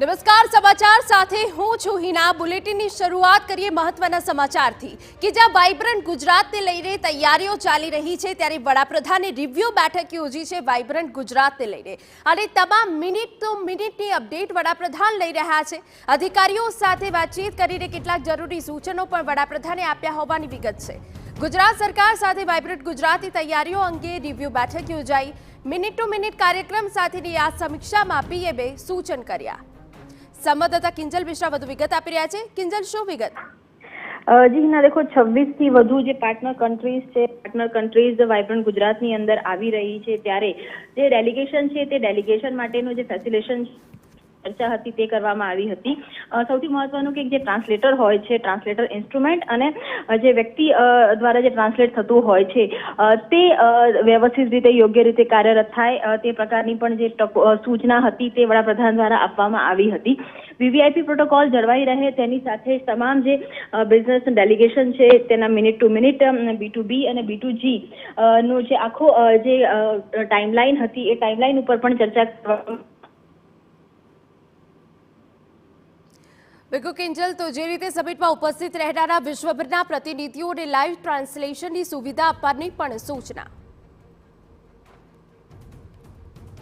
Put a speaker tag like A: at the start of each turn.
A: નમસ્કાર સમાચાર સાથે હું છું હિના। બુલેટિનની શરૂઆત કરીએ મહત્વના સમાચારથી કે જ્યાં વાઇબ્રન્ટ ગુજરાતને લઈને તૈયારીઓ ચાલી રહી છે ત્યારે વડાપ્રધાને રિવ્યુ બેઠક યોજી છે વાઇબ્રન્ટ ગુજરાતને લઈને અને તમામ મિનિટ તો મિનિટની અપડેટ વડાપ્રધાન લઈ રહ્યા છે। અધિકારીઓ સાથે વાતચીત કરીને કેટલાક જરૂરી સૂચનો પણ વડાપ્રધાને આપ્યા હોવાની વિગત છે। ગુજરાત સરકાર સાથે વાઇબ્રન્ટ ગુજરાતની તૈયારીઓ અંગે રિવ્યુ બેઠક યોજાઈ। મિનિટ ટુ મિનિટ કાર્યક્રમ સાથેની આ સમીક્ષામાં પીએમએ સૂચન કર્યા। संवाददाता किंजल मिश्रा વધુ વિગત આપી રહ્યા છે। કિંજલ, શું વિગત?
B: જી હિના, देखो 26 થી વધુ જે પાર્ટનર કન્ટ્રીઝ છે, પાર્ટનર કન્ટ્રીઝ વાઇબ્રન્ટ ગુજરાતની અંદર આવી રહી છે ત્યારે જે ડેલિગેશન છે તે ડેલિગેશન માટેનું જે ફેસિલિટેશન ચર્ચા હતી તે કરવામાં આવી હતી। સૌથી મહત્વનું કે જે ટ્રાન્સલેટર હોય છે, ટ્રાન્સલેટર ઇન્સ્ટ્રુમેન્ટ અને જે વ્યક્તિ દ્વારા જે ટ્રાન્સલેટ થતું હોય છે તે વ્યવસ્થિત રીતે યોગ્ય રીતે કાર્યરત થાય તે પ્રકારની પણ જે સૂચના હતી તે વડાપ્રધાન દ્વારા આપવામાં આવી હતી। વીવીઆઈપી પ્રોટોકોલ જળવાઈ રહે તેની સાથે તમામ જે બિઝનેસ ડેલિગેશન છે તેના મિનિટ ટુ મિનિટ B2B અને B2G નો જે આખો જે ટાઈમલાઈન હતી એ ટાઈમલાઈન ઉપર પણ ચર્ચા કરવામાં।
A: બિલકુલ કિંજલ, તો જે રીતે સમિટમાં ઉપસ્થિત રહેનારા વિશ્વભરના પ્રતિનિધિઓને લાઈવ ટ્રાન્સલેશનની સુવિધા આપવાની પણ સૂચના।